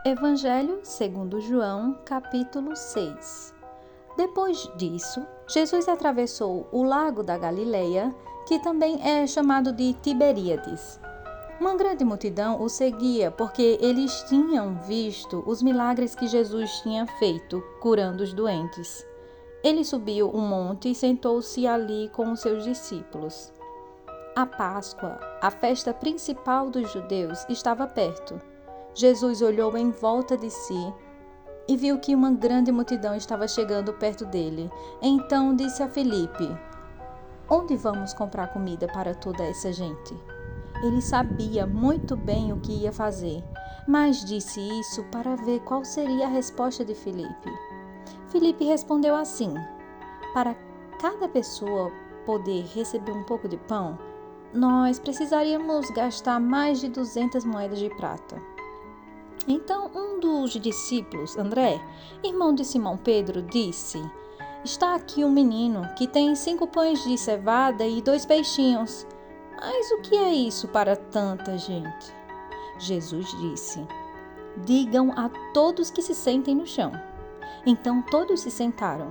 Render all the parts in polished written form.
Evangelho segundo João, capítulo 6. Depois disso, Jesus atravessou o lago da Galileia, que também é chamado de Tiberíades. Uma grande multidão o seguia porque eles tinham visto os milagres que Jesus tinha feito, curando os doentes. Ele subiu um monte e sentou-se ali com os seus discípulos. A Páscoa, a festa principal dos judeus, estava perto. Jesus olhou em volta de si e viu que uma grande multidão estava chegando perto dele. Então disse a Filipe: "Onde vamos comprar comida para toda essa gente?" Ele sabia muito bem o que ia fazer, mas disse isso para ver qual seria a resposta de Filipe. Filipe respondeu assim: "Para cada pessoa poder receber um pouco de pão, nós precisaríamos gastar mais de 200 moedas de prata." Então um dos discípulos, André, irmão de Simão Pedro, disse: "Está aqui um menino que tem 5 pães de cevada e 2 peixinhos. Mas o que é isso para tanta gente?" Jesus disse: "Digam a todos que se sentem no chão." Então todos se sentaram.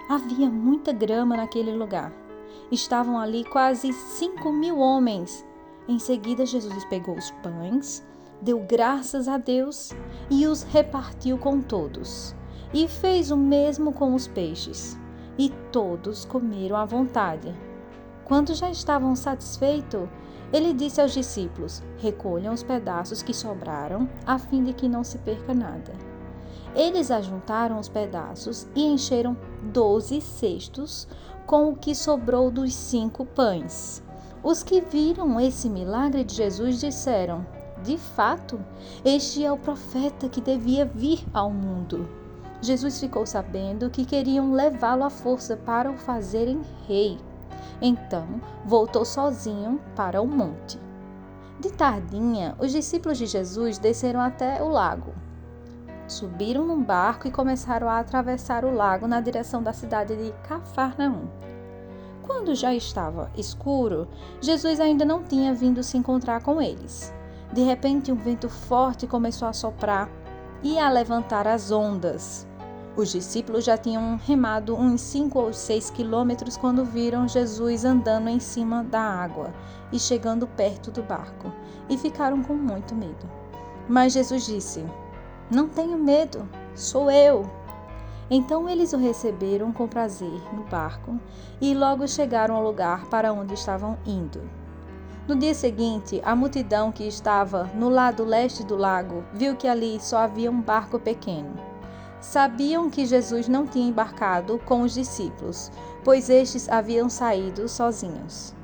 Havia muita grama naquele lugar. Estavam ali quase 5.000 homens. Em seguida, Jesus pegou os pães, deu graças a Deus e os repartiu com todos. E fez o mesmo com os peixes. E todos comeram à vontade. Quando já estavam satisfeitos, ele disse aos discípulos: "Recolham os pedaços que sobraram, a fim de que não se perca nada." Eles ajuntaram os pedaços e encheram 12 cestos com o que sobrou dos 5 pães. Os que viram esse milagre de Jesus disseram: "De fato, este é o profeta que devia vir ao mundo." Jesus ficou sabendo que queriam levá-lo à força para o fazerem rei. Então, voltou sozinho para o monte. De tardinha, os discípulos de Jesus desceram até o lago. Subiram num barco e começaram a atravessar o lago na direção da cidade de Cafarnaum. Quando já estava escuro, Jesus ainda não tinha vindo se encontrar com eles. De repente, um vento forte começou a soprar e a levantar as ondas. Os discípulos já tinham remado uns 5 ou 6 quilômetros quando viram Jesus andando em cima da água e chegando perto do barco, e ficaram com muito medo. Mas Jesus disse: "Não tenho medo, sou eu." Então eles o receberam com prazer no barco e logo chegaram ao lugar para onde estavam indo. No dia seguinte, a multidão que estava no lado leste do lago viu que ali só havia um barco pequeno. Sabiam que Jesus não tinha embarcado com os discípulos, pois estes haviam saído sozinhos.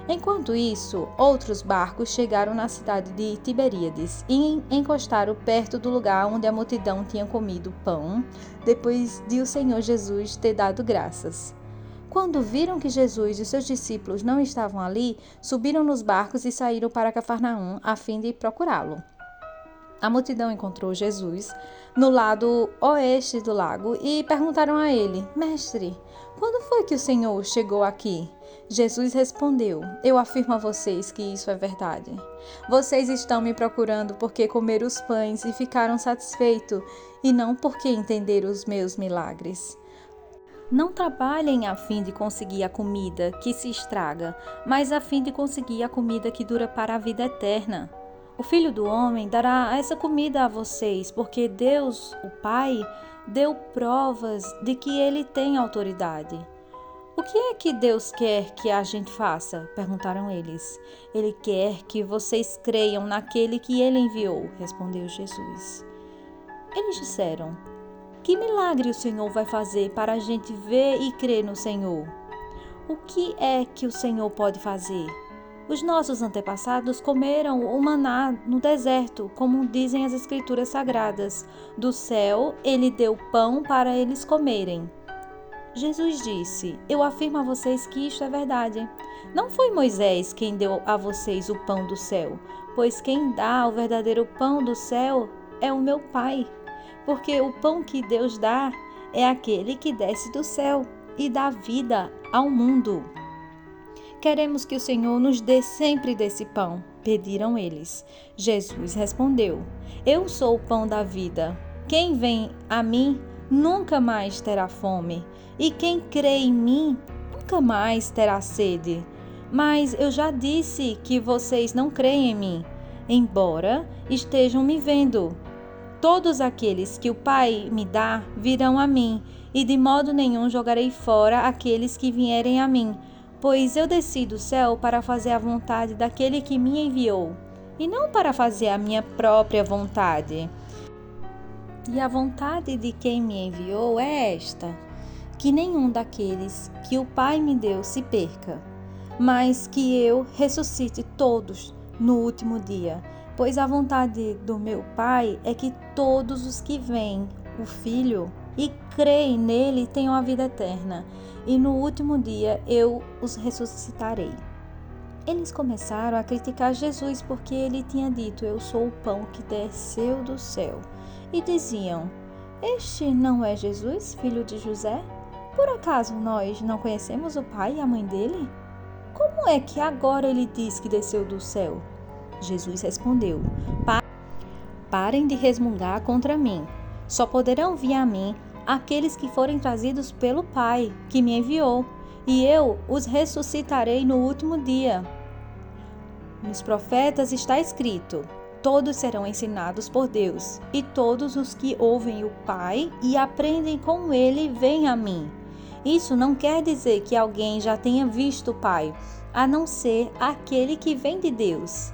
Enquanto isso, outros barcos chegaram na cidade de Tiberíades e encostaram perto do lugar onde a multidão tinha comido pão, depois de o Senhor Jesus ter dado graças. Quando viram que Jesus e seus discípulos não estavam ali, subiram nos barcos e saíram para Cafarnaum a fim de procurá-lo. A multidão encontrou Jesus no lado oeste do lago e perguntaram a ele: "Mestre, quando foi que o Senhor chegou aqui?" Jesus respondeu: "Eu afirmo a vocês que isso é verdade. Vocês estão me procurando porque comeram os pães e ficaram satisfeitos, e não porque entenderam os meus milagres. Não trabalhem a fim de conseguir a comida que se estraga, mas a fim de conseguir a comida que dura para a vida eterna. O Filho do Homem dará essa comida a vocês, porque Deus, o Pai, deu provas de que Ele tem autoridade." "O que é que Deus quer que a gente faça?" perguntaram eles. "Ele quer que vocês creiam naquele que Ele enviou", respondeu Jesus. Eles disseram: "Que milagre o Senhor vai fazer para a gente ver e crer no Senhor? O que é que o Senhor pode fazer? Os nossos antepassados comeram o maná no deserto, como dizem as Escrituras Sagradas. Do céu, Ele deu pão para eles comerem." Jesus disse: "Eu afirmo a vocês que isto é verdade. Não foi Moisés quem deu a vocês o pão do céu, pois quem dá o verdadeiro pão do céu é o meu Pai. Porque o pão que Deus dá é aquele que desce do céu e dá vida ao mundo. Queremos que o Senhor nos dê sempre desse pão." pediram eles. Jesus respondeu: Eu sou o pão da vida. Quem vem a mim nunca mais terá fome, e quem crê em mim nunca mais terá sede. Mas eu já disse que vocês não creem em mim, embora estejam me vendo. Todos aqueles que o Pai me dá virão a mim, e de modo nenhum jogarei fora aqueles que vierem a mim, pois eu desci do céu para fazer a vontade daquele que me enviou, e não para fazer a minha própria vontade. E a vontade de quem me enviou é esta: que nenhum daqueles que o Pai me deu se perca, mas que eu ressuscite todos no último dia. Pois a vontade do meu Pai é que todos os que veem o Filho e creem nele tenham a vida eterna, e no último dia eu os ressuscitarei. Eles começaram a criticar Jesus porque ele tinha dito: Eu sou o pão que desceu do céu. E diziam: Este não é Jesus, filho de José? Por acaso nós não conhecemos o pai e a mãe dele? Como é que agora ele diz que desceu do céu? Jesus respondeu: Parem de resmungar contra mim. Só poderão vir a mim aqueles que forem trazidos pelo Pai, que me enviou, e eu os ressuscitarei no último dia. Nos profetas está escrito: todos serão ensinados por Deus, e todos os que ouvem o Pai e aprendem com ele vêm a mim. Isso não quer dizer que alguém já tenha visto o Pai, a não ser aquele que vem de Deus.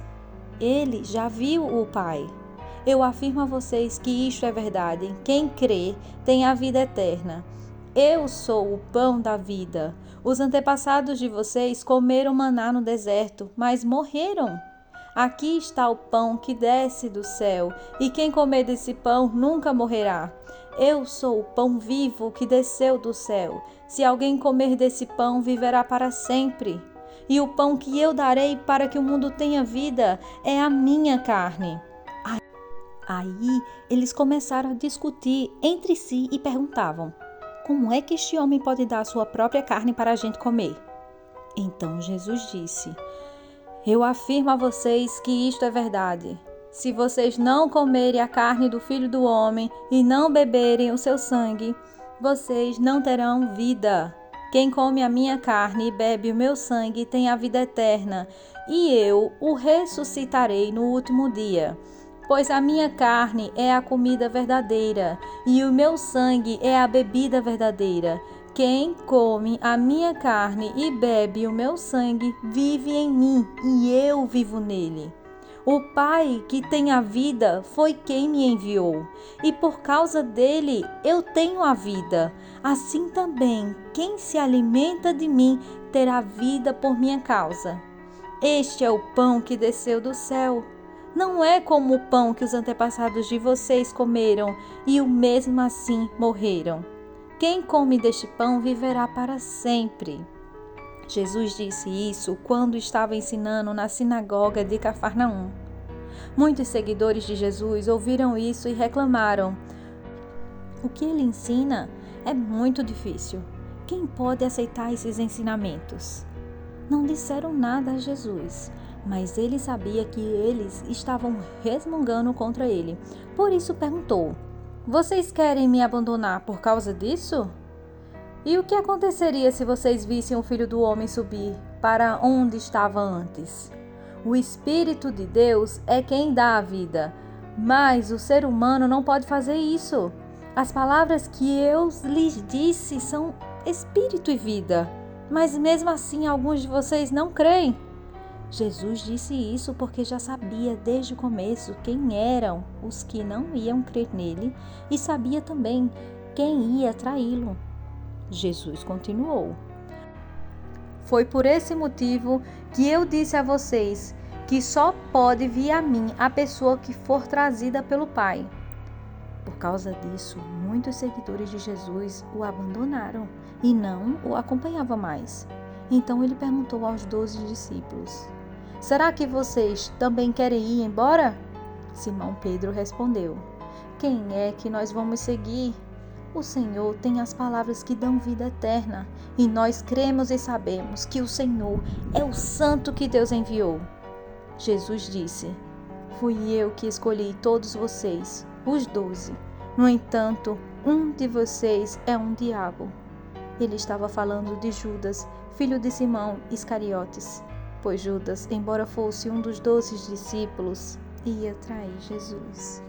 Ele já viu o Pai. Eu afirmo a vocês que isto é verdade. Quem crê tem a vida eterna. Eu sou o pão da vida. Os antepassados de vocês comeram maná no deserto, mas morreram. Aqui está o pão que desce do céu, e quem comer desse pão nunca morrerá. Eu sou o pão vivo que desceu do céu. Se alguém comer desse pão, viverá para sempre. E o pão que eu darei para que o mundo tenha vida é a minha carne. Aí eles começaram a discutir entre si e perguntavam: Como é que este homem pode dar a sua própria carne para a gente comer? Então Jesus disse: Eu afirmo a vocês que isto é verdade. Se vocês não comerem a carne do Filho do Homem e não beberem o seu sangue, vocês não terão vida. Quem come a minha carne e bebe o meu sangue tem a vida eterna, e eu o ressuscitarei no último dia. Pois a minha carne é a comida verdadeira, e o meu sangue é a bebida verdadeira. Quem come a minha carne e bebe o meu sangue vive em mim, e eu vivo nele. O Pai que tem a vida foi quem me enviou, e por causa dele eu tenho a vida. Assim também, quem se alimenta de mim terá vida por minha causa. Este é o pão que desceu do céu. Não é como o pão que os antepassados de vocês comeram e o mesmo assim morreram. Quem come deste pão viverá para sempre. Jesus disse isso quando estava ensinando na sinagoga de Cafarnaum. Muitos seguidores de Jesus ouviram isso e reclamaram: O que ele ensina é muito difícil. Quem pode aceitar esses ensinamentos? Não disseram nada a Jesus, mas ele sabia que eles estavam resmungando contra ele. Por isso perguntou: Vocês querem me abandonar por causa disso? E o que aconteceria se vocês vissem o Filho do Homem subir para onde estava antes? O Espírito de Deus é quem dá a vida, mas o ser humano não pode fazer isso. As palavras que eu lhes disse são espírito e vida, mas mesmo assim alguns de vocês não creem. Jesus disse isso porque já sabia desde o começo quem eram os que não iam crer nele e sabia também quem ia traí-lo. Jesus continuou: Foi por esse motivo que eu disse a vocês que só pode vir a mim a pessoa que for trazida pelo Pai. Por causa disso, muitos seguidores de Jesus o abandonaram e não o acompanhavam mais. Então ele perguntou aos 12 discípulos: Será que vocês também querem ir embora? Simão Pedro respondeu: Quem é que nós vamos seguir? O Senhor tem as palavras que dão vida eterna, e nós cremos e sabemos que o Senhor é o Santo que Deus enviou. Jesus disse: Fui eu que escolhi todos vocês, os 12. No entanto, um de vocês é um diabo. Ele estava falando de Judas, filho de Simão Iscariotes, pois Judas, embora fosse um dos 12 discípulos, ia trair Jesus.